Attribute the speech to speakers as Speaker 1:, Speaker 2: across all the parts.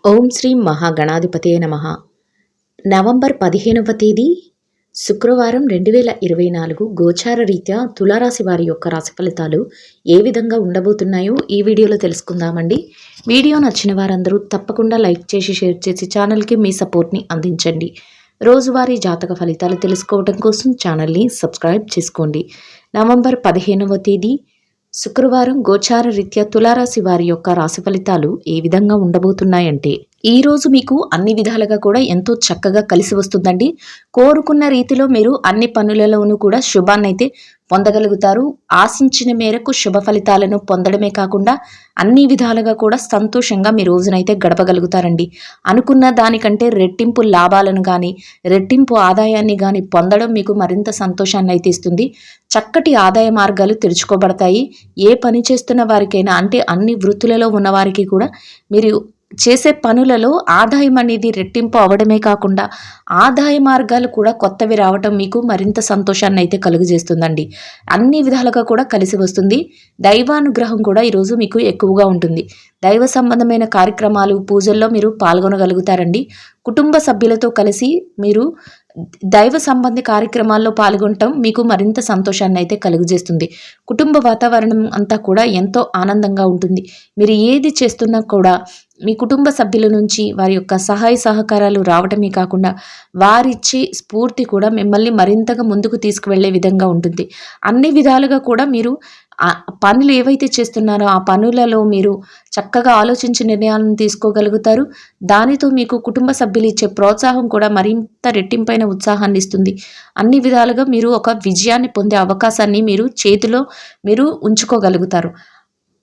Speaker 1: ఓం శ్రీ మహాగణాధిపతయే నమః. నవంబర్ 15వ తేదీ శుక్రవారం 2024 గోచార రీత్యా తులారాశి వారి యొక్క రాశి ఫలితాలు ఏ విధంగా ఉండబోతున్నాయో ఈ వీడియోలో తెలుసుకుందామండి. వీడియో నచ్చిన వారందరూ తప్పకుండా లైక్ చేసి షేర్ చేసి ఛానల్కి మీ సపోర్ట్ని అందించండి. రోజువారీ జాతక ఫలితాలు తెలుసుకోవడం కోసం ఛానల్ని సబ్స్క్రైబ్ చేసుకోండి. నవంబర్ 15వ తేదీ శుక్రవారం గోచార రీత్యా తులారాశి వారి యొక్క రాశి ఫలితాలు ఏ విధంగా ఉండబోతున్నాయంటే, ఈ రోజు మీకు అన్ని విధాలుగా కూడా ఎంతో చక్కగా కలిసి వస్తుందండి. కోరుకున్న రీతిలో మీరు అన్ని పనులలోనూ కూడా శుభాన్నైతే పొందగలుగుతారు. ఆశించిన మేరకు శుభ ఫలితాలను పొందడమే కాకుండా అన్ని విధాలుగా కూడా సంతోషంగా మీ రోజునైతే గడపగలుగుతారండి. అనుకున్న దానికంటే రెట్టింపు లాభాలను కానీ రెట్టింపు ఆదాయాన్ని కానీ పొందడం మీకు మరింత సంతోషాన్ని అయితే ఇస్తుంది. చక్కటి ఆదాయ మార్గాలు తెరుచుకోబడతాయి. ఏ పని చేస్తున్న వారికైనా, అంటే అన్ని వృత్తులలో ఉన్నవారికి కూడా మీరు చేసే పనులలో ఆదాయం అనేది రెట్టింపు అవడమే కాకుండా ఆదాయ మార్గాలు కూడా కొత్తవి రావటం మీకు మరింత సంతోషాన్ని అయితే కలుగజేస్తుందండి. అన్ని విధాలుగా కూడా కలిసి వస్తుంది. దైవానుగ్రహం కూడా ఈరోజు మీకు ఎక్కువగా ఉంటుంది. దైవ సంబంధమైన కార్యక్రమాలు, పూజల్లో మీరు పాల్గొనగలుగుతారండి. కుటుంబ సభ్యులతో కలిసి మీరు దైవ సంబంధి కార్యక్రమాల్లో పాల్గొనటం మీకు మరింత సంతోషాన్ని అయితే కలుగజేస్తుంది. కుటుంబ వాతావరణం అంతా కూడా ఎంతో ఆనందంగా ఉంటుంది. మీరు ఏది చేస్తున్నా కూడా మీ కుటుంబ సభ్యుల నుంచి వారి యొక్క సహాయ సహకారాలు రావటమే కాకుండా వారిచ్చే స్ఫూర్తి కూడా మిమ్మల్ని మరింతగా ముందుకు తీసుకువెళ్ళే విధంగా ఉంటుంది. అన్ని విధాలుగా కూడా మీరు ఆ పనులు ఏవైతే చేస్తున్నారో ఆ పనులలో మీరు చక్కగా ఆలోచించి నిర్ణయాలను తీసుకోగలుగుతారు. దానితో మీకు కుటుంబ సభ్యులు ఇచ్చే ప్రోత్సాహం కూడా మరింత రెట్టింపైన ఉత్సాహాన్ని ఇస్తుంది. అన్ని విధాలుగా మీరు ఒక విజయాన్ని పొందే అవకాశాన్ని మీరు చేతిలో మీరు ఉంచుకోగలుగుతారు.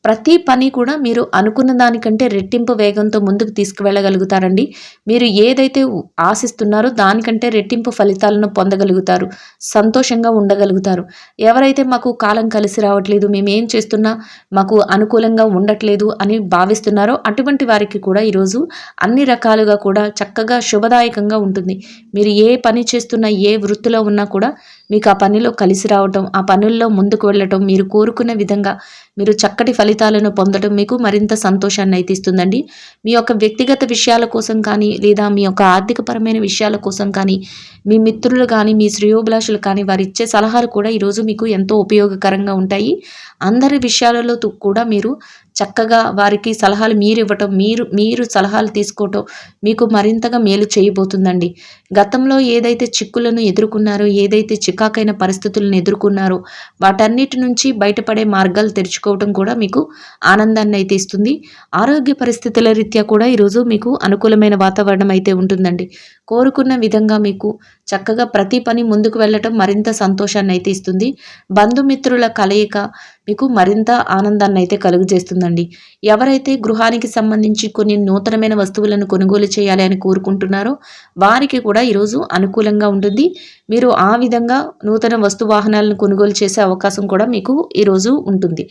Speaker 1: ప్రతి పని కూడా మీరు అనుకున్న దానికంటే రెట్టింపు వేగంతో ముందుకు తీసుకువెళ్ళగలుగుతారండి. మీరు ఏదైతే ఆశిస్తున్నారో దానికంటే రెట్టింపు ఫలితాలను పొందగలుగుతారు. సంతోషంగా ఉండగలుగుతారు. ఎవరైతే మాకు కాలం కలిసి రావట్లేదు, మేము ఏం చేస్తున్నా మాకు అనుకూలంగా ఉండట్లేదు అని భావిస్తున్నారో అటువంటి వారికి కూడా ఈరోజు అన్ని రకాలుగా కూడా చక్కగా శుభదాయకంగా ఉంటుంది. మీరు ఏ పని చేస్తున్నా, ఏ వృత్తిలో ఉన్నా కూడా మీకు ఆ పనిలో కలిసి రావటం, ఆ పనుల్లో ముందుకు వెళ్ళటం, మీరు కోరుకున్న విధంగా మీరు చక్కటి ఫలితాలను పొందడం మీకు మరింత సంతోషాన్ని అయితే ఇస్తుందండి. మీ యొక్క వ్యక్తిగత విషయాల కోసం కానీ, లేదా మీ యొక్క ఆర్థికపరమైన విషయాల కోసం కానీ, మీ మిత్రులు కానీ, మీ శ్రేయోభిలాషులు కానీ వారు ఇచ్చే సలహాలు కూడా ఈరోజు మీకు ఎంతో ఉపయోగకరంగా ఉంటాయి. అందరి విషయాలలో కూడా మీరు చక్కగా వారికి సలహాలు మీరు ఇవ్వటం, మీరు సలహాలు తీసుకోవటం మీకు మరింతగా మేలు చేయబోతుందండి. గతంలో ఏదైతే చిక్కులను ఎదుర్కొన్నారో, ఏదైతే చికాకైన పరిస్థితులను ఎదుర్కొన్నారో వాటన్నిటి నుంచి బయటపడే మార్గాలు తెరుచుకోవటం కూడా మీకు ఆనందాన్ని అయితే ఇస్తుంది. ఆరోగ్య పరిస్థితుల రీత్యా కూడా ఈరోజు మీకు అనుకూలమైన వాతావరణం అయితే ఉంటుందండి. కోరుకున్న విధంగా మీకు చక్కగా ప్రతి పని ముందుకు వెళ్ళటం మరింత సంతోషాన్ని అయితే ఇస్తుంది. బంధుమిత్రుల కలయిక మీకు మరింత ఆనందాన్ని అయితే కలుగజేస్తుందండి. ఎవరైతే గృహానికి సంబంధించి కొన్ని నూతనమైన వస్తువులను కొనుగోలు చేయాలి అని కోరుకుంటున్నారో వారికి కూడా ఈరోజు అనుకూలంగా ఉంటుంది. మీరు ఆ విధంగా నూతన వస్తు వాహనాలను కొనుగోలు చేసే అవకాశం కూడా మీకు ఈరోజు ఉంటుంది.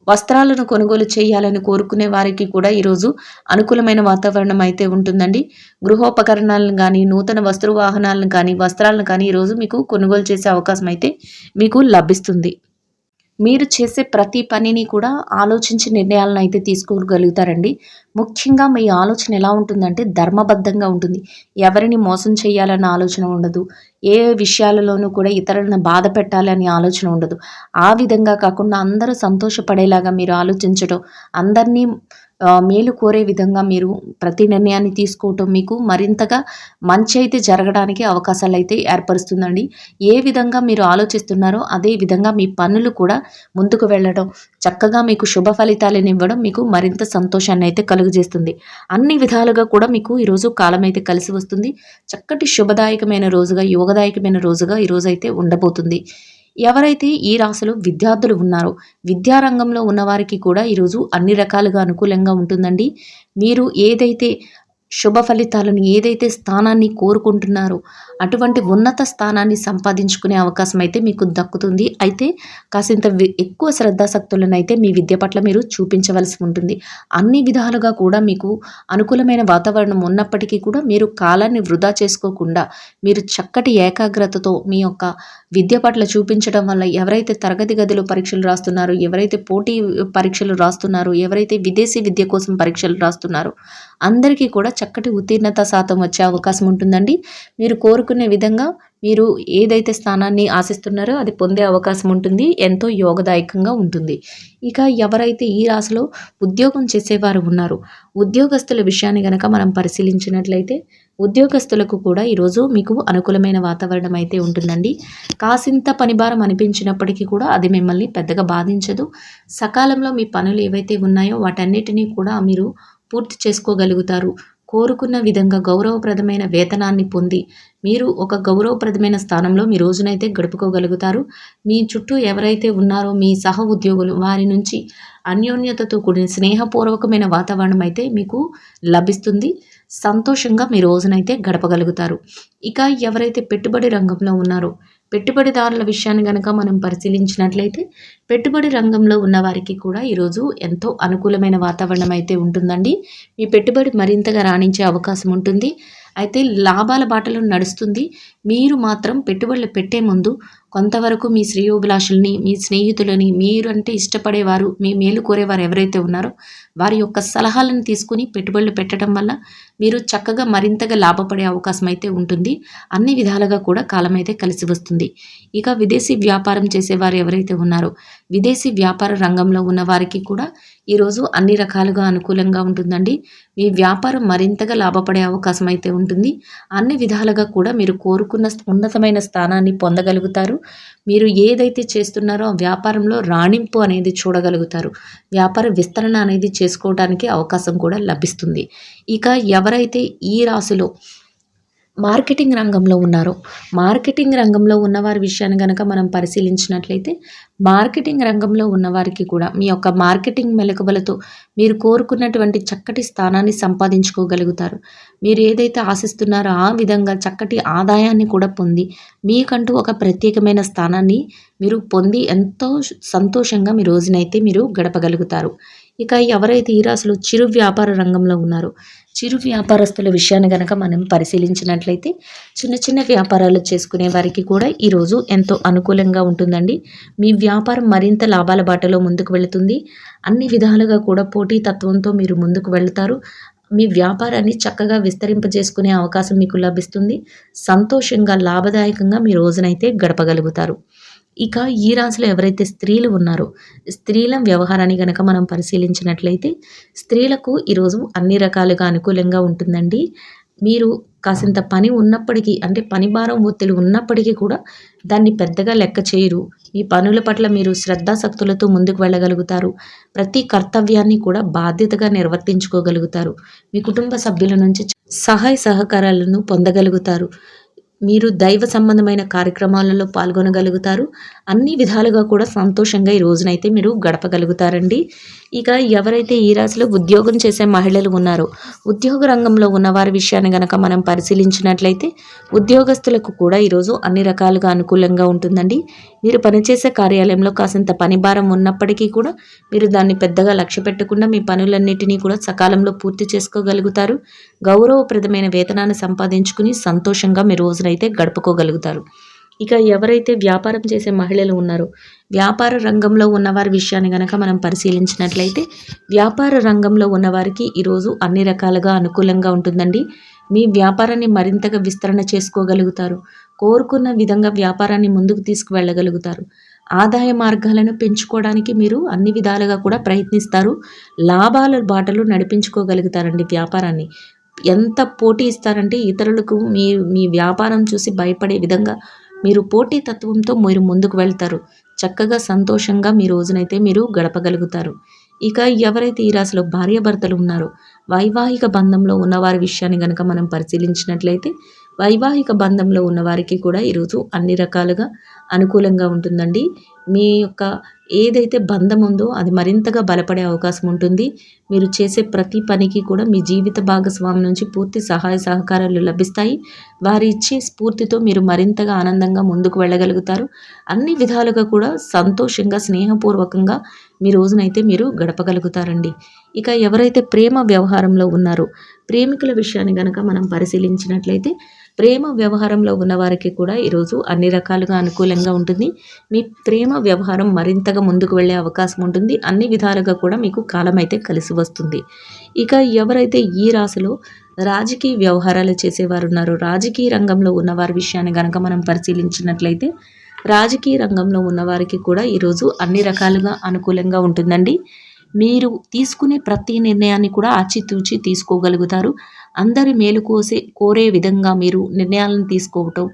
Speaker 1: వస్త్రాలను కొనుగోలు చేయాలని కోరుకునే వారికి కూడా ఈరోజు అనుకూలమైన వాతావరణం అయితే ఉంటుందండి. గృహోపకరణాలను కానీ, నూతన వస్త్ర వాహనాలను కానీ, వస్త్రాలను కానీ ఈరోజు మీకు కొనుగోలు చేసే అవకాశం అయితే మీకు లభిస్తుంది. మీరు చేసే ప్రతి పనిని కూడా ఆలోచించి నిర్ణయాలను అయితే తీసుకోగలుగుతారండి. ముఖ్యంగా మీ ఆలోచన ఎలా ఉంటుందంటే ధర్మబద్ధంగా ఉంటుంది. ఎవరిని మోసం చేయాలన్న ఆలోచన ఉండదు. ఏ విషయాలలోనూ కూడా ఇతరులను బాధ పెట్టాలని ఆలోచన ఉండదు. ఆ విధంగా కాకుండా అందరూ సంతోషపడేలాగా మీరు ఆలోచించడం, అందరినీ మేలు కోరే విధంగా మీరు ప్రతి నిర్ణయాన్ని తీసుకోవటం మీకు మరింతగా మంచి అయితే జరగడానికి అవకాశాలు అయితే ఏర్పరుస్తుందండి. ఏ విధంగా మీరు ఆలోచిస్తున్నారో అదే విధంగా మీ పనులు కూడా ముందుకు వెళ్ళడం, చక్కగా మీకు శుభ ఫలితాలను ఇవ్వడం మీకు మరింత సంతోషాన్ని అయితే కలుగజేస్తుంది. అన్ని విధాలుగా కూడా మీకు ఈరోజు కాలం అయితే కలిసి వస్తుంది. చక్కటి శుభదాయకమైన రోజుగా, యోగదాయకమైన రోజుగా ఈరోజైతే ఉండబోతుంది. ఎవరైతే ఈ రాశిలో విద్యార్థులు ఉన్నారో, విద్యారంగంలో ఉన్నవారికి కూడా ఈరోజు అన్ని రకాలుగా అనుకూలంగా ఉంటుందండి. మీరు ఏదైతే శుభ ఫలితాలను, ఏదైతే స్థానాన్ని కోరుకుంటున్నారో అటువంటి ఉన్నత స్థానాన్ని సంపాదించుకునే అవకాశం అయితే మీకు దక్కుతుంది. అయితే కాసింత ఎక్కువ శ్రద్ధాశక్తులను అయితే మీ విద్య పట్ల మీరు చూపించవలసి ఉంటుంది. అన్ని విధాలుగా కూడా మీకు అనుకూలమైన వాతావరణం ఉన్నప్పటికీ కూడా మీరు కాలాన్ని వృధా చేసుకోకుండా మీరు చక్కటి ఏకాగ్రతతో మీ యొక్క విద్య పట్ల చూపించడం వల్ల ఎవరైతే తరగతి గదిలో పరీక్షలు రాస్తున్నారో, ఎవరైతే పోటీ పరీక్షలు రాస్తున్నారో, ఎవరైతే విదేశీ విద్య కోసం పరీక్షలు రాస్తున్నారో అందరికీ కూడా చక్కటి ఉత్తీర్ణత శాతం వచ్చే అవకాశం ఉంటుందండి. మీరు కోరుకునే విధంగా మీరు ఏదైతే స్థానాన్ని ఆశిస్తున్నారో అది పొందే అవకాశం ఉంటుంది. ఎంతో యోగదాయకంగా ఉంటుంది. ఇక ఎవరైతే ఈ రాశిలో ఉద్యోగం చేసేవారు ఉన్నారో, ఉద్యోగస్తుల విషయాన్ని గనక మనం పరిశీలించినట్లయితే ఉద్యోగస్తులకు కూడా ఈరోజు మీకు అనుకూలమైన వాతావరణం అయితే ఉంటుందండి. కాసింత పనిభారం అనిపించినప్పటికీ కూడా అది మిమ్మల్ని పెద్దగా బాధించదు. సకాలంలో మీ పనులు ఏవైతే ఉన్నాయో వాటన్నిటినీ కూడా మీరు పూర్తి చేసుకోగలుగుతారు. కోరుకున్న విధంగా గౌరవప్రదమైన వేతనాన్ని పొంది మీరు ఒక గౌరవప్రదమైన స్థానంలో మీ రోజునైతే గడుపుకోగలుగుతారు. మీ చుట్టూ ఎవరైతే ఉన్నారో మీ సహ ఉద్యోగులు వారి నుంచి అన్యోన్యతతో కూడిన స్నేహపూర్వకమైన వాతావరణం అయితే మీకు లభిస్తుంది. సంతోషంగా మీ రోజునైతే గడపగలుగుతారు. ఇక ఎవరైతే పెట్టుబడి రంగంలో ఉన్నారో, పెట్టుబడిదారుల విషయాన్ని గనక మనం పరిశీలించినట్లయితే పెట్టుబడి రంగంలో ఉన్న వారికి కూడా ఈరోజు ఎంతో అనుకూలమైన వాతావరణం అయితే ఉంటుందండి. మీ పెట్టుబడి మరింతగా రాణించే అవకాశం ఉంటుంది. అయితే లాభాల బాటలో నడుస్తుంది. మీరు మాత్రం పెట్టుబడులు పెట్టే ముందు కొంతవరకు మీ శ్రేయోభిలాషుల్ని, మీ స్నేహితులని, మీరు అంటే ఇష్టపడేవారు, మీ మేలు కోరేవారు ఎవరైతే ఉన్నారో వారి యొక్క సలహాలను తీసుకుని పెట్టుబడులు పెట్టడం వల్ల మీరు చక్కగా మరింతగా లాభపడే అవకాశం అయితే ఉంటుంది. అన్ని విధాలుగా కూడా కాలం అయితే కలిసి వస్తుంది. ఇక విదేశీ వ్యాపారం చేసేవారు ఎవరైతే ఉన్నారో విదేశీ వ్యాపార రంగంలో ఉన్న వారికి కూడా ఈరోజు అన్ని రకాలుగా అనుకూలంగా ఉంటుందండి. మీ వ్యాపారం మరింతగా లాభపడే అవకాశం అయితే ఉంటుంది. అన్ని విధాలుగా కూడా మీరు కోరుకున్న ఉన్నతమైన స్థానాన్ని పొందగలుగుతారు. మీరు ఏదైతే చేస్తున్నారో ఆ వ్యాపారంలో రాణింపు అనేది చూడగలుగుతారు. వ్యాపార విస్తరణ అనేది చేసుకోవడానికి అవకాశం కూడా లభిస్తుంది. ఇక ఎవరైతే ఈ రాశిలో మార్కెటింగ్ రంగంలో ఉన్నారో, మార్కెటింగ్ రంగంలో ఉన్నవారి విషయాన్ని గనక మనం పరిశీలించినట్లయితే మార్కెటింగ్ రంగంలో ఉన్నవారికి కూడా మీ యొక్క మార్కెటింగ్ మెలకువలతో మీరు కోరుకున్నటువంటి చక్కటి స్థానాన్ని సంపాదించుకోగలుగుతారు. మీరు ఏదైతే ఆశిస్తున్నారో ఆ విధంగా చక్కటి ఆదాయాన్ని కూడా పొంది మీకంటూ ఒక ప్రత్యేకమైన స్థానాన్ని మీరు పొంది ఎంతో సంతోషంగా మీ రోజునైతే మీరు గడపగలుగుతారు. ఇక ఎవరైతే ఈ రాశిలో చిరు వ్యాపార రంగంలో ఉన్నారో, చిరు వ్యాపారస్తుల విషయాన్ని గనక మనం పరిశీలించినట్లయితే చిన్న చిన్న వ్యాపారాలు చేసుకునే వారికి కూడా ఈరోజు ఎంతో అనుకూలంగా ఉంటుందండి. మీ వ్యాపారం మరింత లాభాల బాటలో ముందుకు వెళుతుంది. అన్ని విధాలుగా కూడా పోటీతత్వంతో మీరు ముందుకు వెళతారు. మీ వ్యాపారాన్ని చక్కగా విస్తరింపజేసుకునే అవకాశం మీకు లభిస్తుంది. సంతోషంగా, లాభదాయకంగా మీ రోజునైతే గడపగలుగుతారు. ఇక ఈ రాశిలో ఎవరైతే స్త్రీలు ఉన్నారో, స్త్రీల వ్యవహారాన్ని గనక మనం పరిశీలించినట్లయితే స్త్రీలకు ఈరోజు అన్ని రకాలుగా అనుకూలంగా ఉంటుందండి. మీరు కాసింత పని ఉన్నప్పటికీ అంటే పని భారం ఒత్తిడి ఉన్నప్పటికీ కూడా దాన్ని పెద్దగా లెక్క చేయరు. మీ పనుల పట్ల మీరు శ్రద్ధాశక్తులతో ముందుకు వెళ్ళగలుగుతారు. ప్రతి కర్తవ్యాన్ని కూడా బాధ్యతగా నిర్వర్తించుకోగలుగుతారు. మీ కుటుంబ సభ్యుల నుంచి సహాయ సహకారాలను పొందగలుగుతారు. మీరు దైవ సంబంధమైన కార్యక్రమాలలో పాల్గొనగలుగుతారు. అన్ని విధాలుగా కూడా సంతోషంగా ఈ రోజునైతే మీరు గడపగలుగుతారండి. ఇక ఎవరైతే ఈ రాశిలో ఉద్యోగం చేసే మహిళలు ఉన్నారో, ఉద్యోగ రంగంలో ఉన్నవారి విషయాన్ని గనక మనం పరిశీలించినట్లయితే ఉద్యోగస్తులకు కూడా ఈరోజు అన్ని రకాలుగా అనుకూలంగా ఉంటుందండి. మీరు పనిచేసే కార్యాలయంలో కాసింత పని భారం ఉన్నప్పటికీ కూడా మీరు దాన్ని పెద్దగా లక్ష్య పెట్టకుండా మీ పనులన్నిటినీ కూడా సకాలంలో పూర్తి చేసుకోగలుగుతారు. గౌరవప్రదమైన వేతనాన్ని సంపాదించుకుని సంతోషంగా మీ రోజునైతే గడుపుకోగలుగుతారు. ఇక ఎవరైతే వ్యాపారం చేసే మహిళలు ఉన్నారో, వ్యాపార రంగంలో ఉన్నవారి విషయాన్ని గనక మనం పరిశీలించినట్లయితే వ్యాపార రంగంలో ఉన్నవారికి ఈరోజు అన్ని రకాలుగా అనుకూలంగా ఉంటుందండి. మీ వ్యాపారాన్ని మరింతగా విస్తరణ చేసుకోగలుగుతారు. కోరుకున్న విధంగా వ్యాపారాన్ని ముందుకు తీసుకువెళ్ళగలుగుతారు. ఆదాయ మార్గాలను పెంచుకోవడానికి మీరు అన్ని విధాలుగా కూడా ప్రయత్నిస్తారు. లాభాల బాటలో నడిపించుకోగలుగుతారండి వ్యాపారాన్ని. ఎంత పోటీ ఇస్తారంటే ఇతరులకు మీ వ్యాపారం చూసి భయపడే విధంగా మీరు పోటీ తత్వంతో మీరు ముందుకు వెళ్తారు. చక్కగా సంతోషంగా మీ రోజునైతే మీరు గడపగలుగుతారు. ఇక ఎవరైతే ఈ రాశిలో భార్యాభర్తలు ఉన్నారో, వైవాహిక బంధంలో ఉన్నవారి విషయాన్ని గనక మనం పరిశీలించినట్లయితే వైవాహిక బంధంలో ఉన్నవారికి కూడా ఈరోజు అన్ని రకాలుగా అనుకూలంగా ఉంటుందండి. మీ యొక్క ఏదైతే బంధం ఉందో అది మరింతగా బలపడే అవకాశం ఉంటుంది. మీరు చేసే ప్రతి పనికి కూడా మీ జీవిత భాగస్వామి నుంచి పూర్తి సహాయ సహకారాలు లభిస్తాయి. వారి ఇచ్చే స్ఫూర్తితో మీరు మరింతగా ఆనందంగా ముందుకు వెళ్ళగలుగుతారు. అన్ని విధాలుగా కూడా సంతోషంగా, స్నేహపూర్వకంగా మీ రోజునైతే మీరు గడపగలుగుతారండి. ఇక ఎవరైతే ప్రేమ వ్యవహారంలో ఉన్నారో, ప్రేమికుల విషయాన్ని గనక మనం పరిశీలించినట్లయితే ప్రేమ వ్యవహారంలో ఉన్నవారికి కూడా ఈరోజు అన్ని రకాలుగా అనుకూలంగా ఉంటుంది. మీ ప్రేమ వ్యవహారం మరింతగా ముందుకు వెళ్ళే అవకాశం ఉంటుంది. అన్ని విధాలుగా కూడా మీకు కాలం అయితే కలిసి వస్తుంది. ఇక ఎవరైతే ఈ రాశిలో రాజకీయ వ్యవహారాలు చేసేవారు ఉన్నారు. రాజకీయ రంగంలో ఉన్నవారి విషయాన్ని గనక మనం పరిశీలించినట్లయితే రాజకీయ రంగంలో ఉన్నవారికి కూడా ఈరోజు అన్ని రకాలుగా అనుకూలంగా ఉంటుందండి. మీరు తీసుకునే ప్రతి నిర్ణయాన్ని కూడా ఆచితూచి తీసుకోగలుగుతారు. అందరి మేలు కోరే విధంగా మీరు నిర్ణయాలను తీసుకోవటం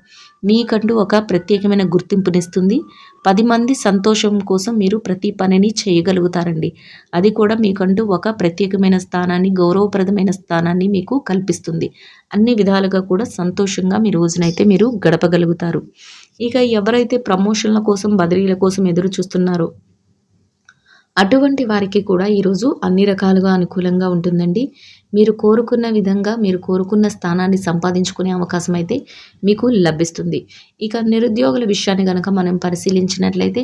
Speaker 1: మీకంటూ ఒక ప్రత్యేకమైన గుర్తింపునిస్తుంది. 10 మంది సంతోషం కోసం మీరు ప్రతి పనిని చేయగలుగుతారండి. అది కూడా మీకంటూ ఒక ప్రత్యేకమైన స్థానాన్ని, గౌరవప్రదమైన స్థానాన్ని మీకు కల్పిస్తుంది. అన్ని విధాలుగా కూడా సంతోషంగా మీ రోజునైతే మీరు గడపగలుగుతారు. ఇక ఎవరైతే ప్రమోషన్ల కోసం, బదిలీల కోసం ఎదురు చూస్తున్నారో అటువంటి వారికి కూడా ఈరోజు అన్ని రకాలుగా అనుకూలంగా ఉంటుందండి. మీరు కోరుకున్న విధంగా మీరు కోరుకున్న స్థానాన్ని సంపాదించుకునే అవకాశం అయితే మీకు లభిస్తుంది. ఇక నిరుద్యోగుల విషయాన్ని గనక మనం పరిశీలించినట్లయితే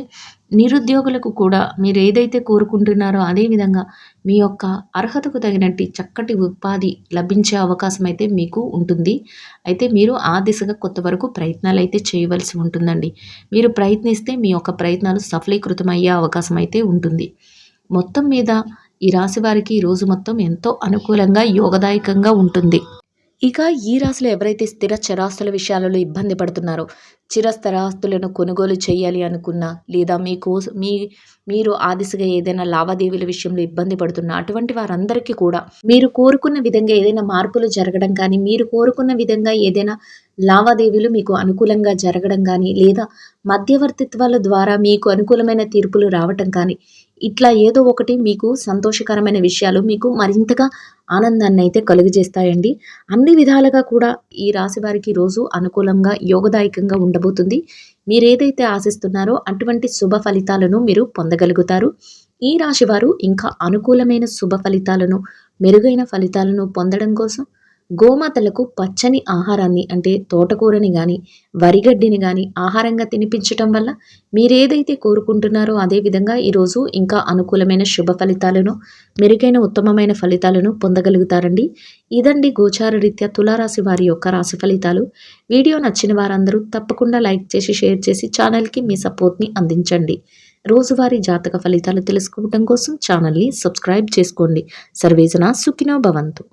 Speaker 1: నిరుద్యోగులకు కూడా మీరు ఏదైతే కోరుకుంటున్నారో అదే విధంగా మీ యొక్క అర్హతకు తగినట్టు చక్కటి ఉపాధి లభించే అవకాశం అయితే మీకు ఉంటుంది. అయితే మీరు ఆ దిశగా కొంతవరకు ప్రయత్నాలు అయితే చేయవలసి ఉంటుందండి. మీరు ప్రయత్నిస్తే మీ యొక్క ప్రయత్నాలు సఫలీకృతం అయ్యే అవకాశం అయితే ఉంటుంది. మొత్తం మీద ఈ రాశి వారికి ఈ రోజు మొత్తం ఎంతో అనుకూలంగా, యోగదాయకంగా ఉంటుంది. ఇక ఈ రాశిలో ఎవరైతే స్థిర చరాస్తుల విషయాలలో ఇబ్బంది పడుతున్నారో, స్థిరాస్తులను కొనుగోలు చేయాలి అనుకున్నా, లేదా మీరు ఆ దిశగా ఏదైనా లావాదేవీల విషయంలో ఇబ్బంది పడుతున్నా, అటువంటి వారందరికీ కూడా మీరు కోరుకున్న విధంగా ఏదైనా మార్పులు జరగడం కానీ, మీరు కోరుకున్న విధంగా ఏదైనా లావాదేవీలు మీకు అనుకూలంగా జరగడం కానీ, లేదా మధ్యవర్తిత్వాల ద్వారా మీకు అనుకూలమైన తీర్పులు రావటం కానీ, ఇట్లా ఏదో ఒకటి మీకు సంతోషకరమైన విషయాలు మీకు మరింతగా ఆనందాన్ని అయితే కలుగజేస్తాయండి. అన్ని విధాలుగా కూడా ఈ రాశి వారికి రోజు అనుకూలంగా, యోగదాయకంగా ఉండబోతుంది. మీరేదైతే ఆశిస్తున్నారో అటువంటి శుభ ఫలితాలను మీరు పొందగలుగుతారు. ఈ రాశి వారు ఇంకా అనుకూలమైన శుభ ఫలితాలను, మెరుగైన ఫలితాలను పొందడం కోసం గోమాతలకు పచ్చని ఆహారాన్ని అంటే తోటకూరని కానీ, వరిగడ్డిని కానీ ఆహారంగా తినిపించటం వల్ల మీరేదైతే కోరుకుంటున్నారో అదేవిధంగా ఈరోజు ఇంకా అనుకూలమైన శుభ ఫలితాలను, మెరుగైన ఉత్తమమైన ఫలితాలను పొందగలుగుతారండి. ఇదండి గోచార రీత్యా తులారాశి వారి యొక్క రాశి ఫలితాలు. వీడియో నచ్చిన వారందరూ తప్పకుండా లైక్ చేసి, షేర్ చేసి ఛానల్కి మీ సపోర్ట్ని అందించండి. రోజువారీ జాతక ఫలితాలు తెలుసుకోవడం కోసం ఛానల్ని సబ్స్క్రైబ్ చేసుకోండి. సర్వేజన సుఖినో భవంతు.